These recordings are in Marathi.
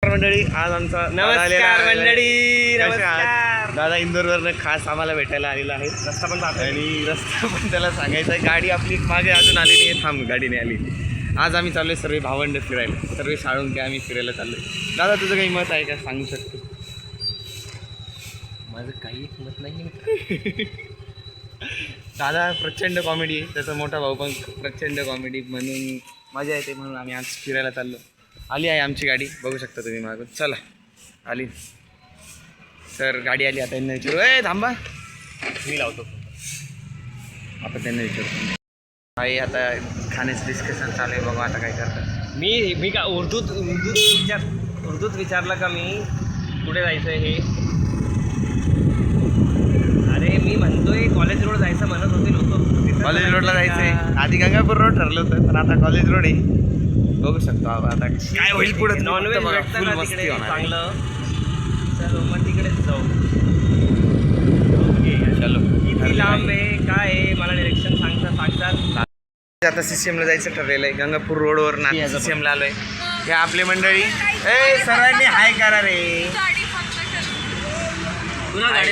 मंडळी, आज आमचा नमस्कार मंडळी, नमस्कार. दादा इंदोरवरनं खास आम्हाला भेटायला आलेला आहे. रस्ता पण आणि रस्ता पण त्याला सांगायचा आहे. गाडी आपली मागे अजून आली नाही, थांब गाडीने आली. आज आम्ही चाललोय सर्व भावंड फिरायला, सर्व शाळून की आम्ही फिरायला चाललोय. दादा तुझं काही मत आहे का, सांगू शकतो? माझं काही मत नाही. दादा प्रचंड कॉमेडी आहे, त्याचा मोठा भाऊ पण प्रचंड कॉमेडी, म्हणून मजा येते, म्हणून आम्ही आज फिरायला चाललो. आली आहे आमची गाडी, बघू शकता तुम्ही मागून. चला आली तर गाडी आली. आता त्यांना विचारू, थांबा मी लावतो. आपण त्यांना विचारू. काही आता खाण्याचं डिस्कशन चालू आहे, बघू आता काय करतात. मी का उर्दूत विचारलं का मी कुठे जायचं हे. अरे मी म्हणतोय कॉलेज रोड जायचं म्हणत होते लोक. कॉलेज रोडला जायचं आहे. आधी गंगापूर रोड ठरलं होतं, पण आता कॉलेज रोड आहे. बघू शकतो आता काय होईल पुढे. नॉनव्हेज भेटतं का तिकडे चांगलं? चलो मग तिकडेच जाऊ. ओके चलो. किती लांब आहे काय आहे मला डिरेक्शन सांगतात. आता सीसीएमला जायचं ठरलेलं आहे. गंगापूर रोडवर ना सीसीएमला आलोय. हे आपली मंडळी. सरांनी हाय करा रे. पुन्हा गाडी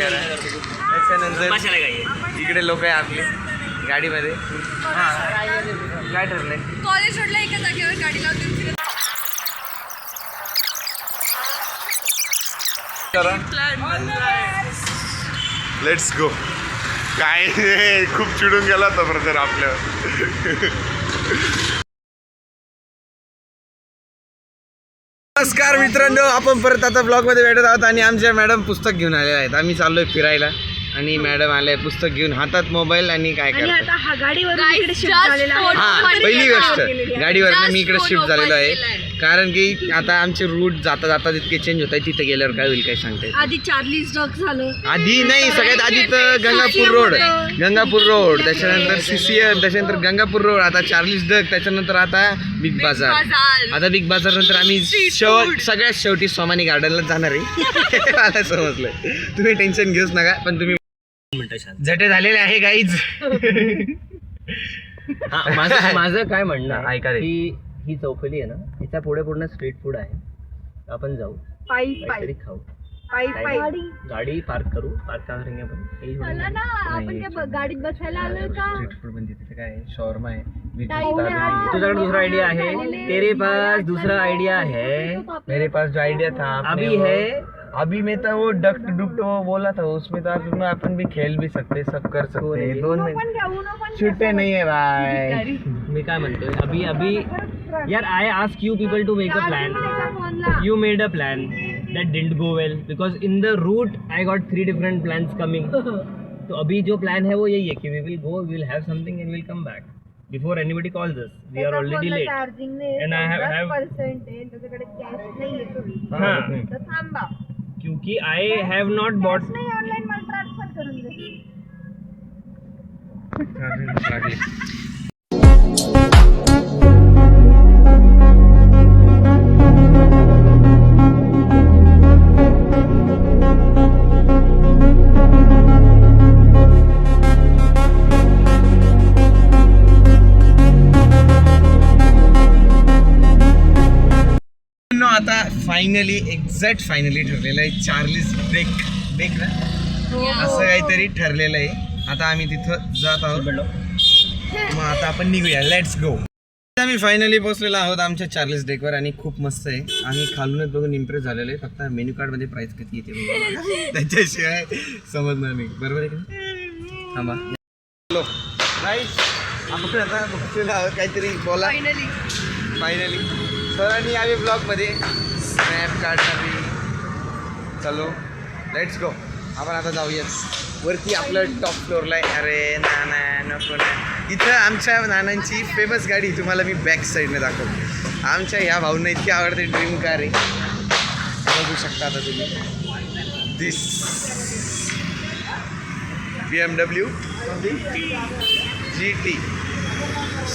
त्याच्यानंतर इकडे लोक आहे आपली गाडीमध्ये. काय ठरलंय? कॉलेज रोडला एका जागेवर गाडी लावते. Let's go. काय खूप चिडून गेला होता ब्रदर आपल्यावर. नमस्कार मित्रांनो, आपण परत आता ब्लॉगमध्ये भेटत आहोत आणि आमच्या मॅडम पुस्तक घेऊन आलेल्या आहेत. आम्ही चाललोय फिरायला आणि मॅडम आले पुस्तक घेऊन, हातात मोबाईल आणि काय करतात. हा पहिली गोष्ट, गाडीवरनं मी इकडे शिफ्ट झालेलो आहे कारण की आता आमचे रूट जाता जाता जितके चेंज होत आहे, तिथे गेल्यावर काय होईल काय सांगताय. आधी चार्लीज डॉग झालं, आधी नाही, सगळ्यात आधी तर गंगापूर रोड, त्याच्यानंतर सीसीएम, त्याच्यानंतर गंगापूर रोड, आता चार्लीज डग, त्याच्यानंतर आता बिग बाजार. आता बिग बाजार नंतर आम्ही सगळ्यात शेवटी सोमानी गार्डनला जाणार आहे. मला समजलं, तुम्ही टेन्शन घेऊच नका. पण तुम्ही झटे झालेले आहे गाईज. माझं काय म्हणणं ऐका रे. ही चौफली आहे ना, हिच्या पुढे पूर्ण स्ट्रीट फूड आहे. आपण जाऊ काहीतरी खाऊ, गाडी पार्क करू. पार्क करेंगे आपण. गाडीत बसायला आलं का? स्ट्रीट फूड म्हणजे तिथे काय शॉर्मा आहे. तुझ्याकडे दूसरा आइडिया है? तेरे पास दूसरा आइडिया है? मेरे पास जो आइडिया था अभी है. अभी में तो वो डक डुक वो बोला था, उसमें तो अपन भी खेल भी सकते, सब कर सकते हैं. 2 मिनट छुट्टे नहीं है भाई. मी काय म्हणतोय, अभी यार I ask you people to make a plan. You made a plan that didn't go well because in the route I got 3 different plans coming. तो अभी जो plan है वो यही है कि we will go, we will have something and we'll come back before anybody calls us. We are already late and I have तुझ्याकडे कॅश नाहीये. हाँ, तर थांबा, क्योंकि I have not bought. नाही ऑनलाईन मला ट्रान्सफर करून दे. आता फायनली ठरलेलं आहे. चार्लीज बेक ना असं काहीतरी ठरलेलं आहे. आता आम्ही तिथं जात आहोत. मग आता आपण निघूया. Let's go. आम्ही फायनली पोहोचलेलो आहोत आमच्या चार्लीज डेकवर आणि खूप मस्त आहे. आम्ही खालूनच बघून इम्प्रेस झालेलो आहे. फक्त मेन्यू कार्डमध्ये प्राइस किती येते त्याच्याशिवाय समजणार नाही. बरोबर आहे का? थांबा. हॅलो गाईस, आपण आता बघलेलो आहोत काहीतरी बोला. फायनली सरांनी आम्ही ब्लॉगमध्ये स्नॅप काढणारी. चलो लेट्स गो. आपण आता जाऊयात वरती. आपलं टॉप फ्लोअरला आहे. अरे नाना नको ना. इथं आमच्या नानांची फेमस गाडी तुम्हाला मी बॅक साईडने दाखवतो. आमच्या ह्या भाऊंना इतकी आवडते ड्रीम कार आहे, बघू शकता आता तुम्ही. दिस BMW GT.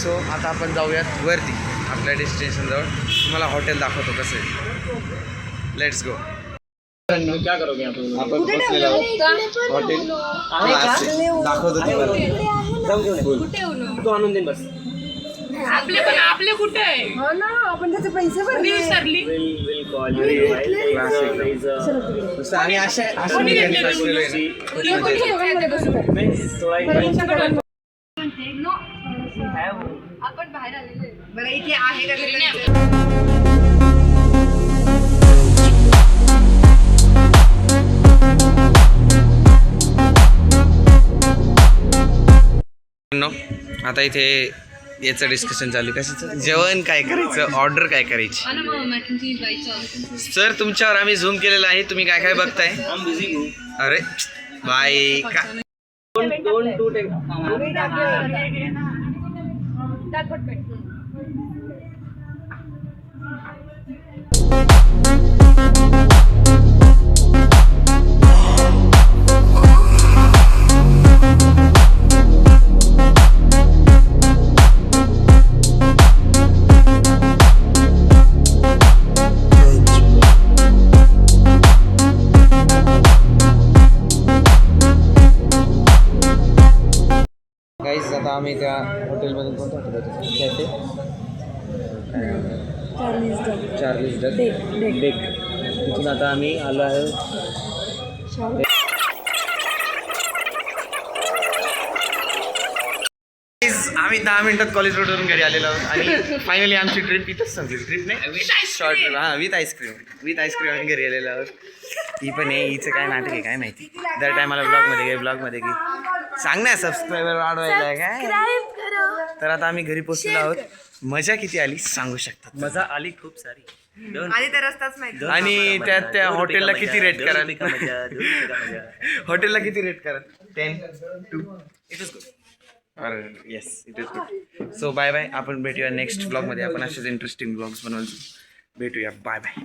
सो आता आपण जाऊयात वरती आपल्या डेस्टिनेशनजवळ. तुम्हाला हॉटेल दाखवतो कसं आहे. Let's go. क्या करोगे आपण बसलेलो आहोत हॉटेल. दाखवतो तुम्हाला. तो आणून देईन बस. आपले पण आपले कुठे आहे हो ना आपण त्याचे पैसे भरले विसरली Will call you. आणि अशा ठिकाणी बसलेलो आहे ना. आपण बाहेर आलेलो आहे. बरं इथे आहे का ते? आता इथे याचं डिस्कशन चालू आहे. कशाचं जेवण काय करायचं, ऑर्डर काय करायची. सर तुमच्यावर आम्ही झूम केलेला आहे, तुम्ही काय काय बघताय. अरे बाय का Don't do take. गाईज आता आम्ही त्या हॉटेलमधून कोणतं हॉटेल होतं कॅफे चार्लीज डक Deck. तिथून आता आम्ही आलो आहे. आम्ही 10 मिनिटात कॉलेज रोडवरून घरी आलेलो आहोत आणि फायनली आमची ट्रिप इथंच संपली. ट्रिप नाही शॉर्ट ट्रिप. हां विथ आईस्क्रीम आम्ही घरी आलेलो आहोत. ही पण आहे, हिचं काय नाटक आहे काय माहिती. दर टायमाला ब्लॉगमध्ये की सांग ना सबस्क्रायबर वाढवायला आहे काय. तर आता आम्ही घरी पोहोचलेलो आहोत. मजा किती आली सांगू शकतात. मजा आली खूप सारी. आधी तर रस्ताच माहिती. आणि त्या हॉटेलला किती रेट कराल. हॉटेलला किती रेट कराल. 10 2 it is good. Yes it is good. So bye bye. आपण भेटूया नेक्स्ट ब्लॉगमध्ये. आपण असेच इंटरेस्टिंग ब्लॉग्स बनवायचं भेटूया. Bye bye.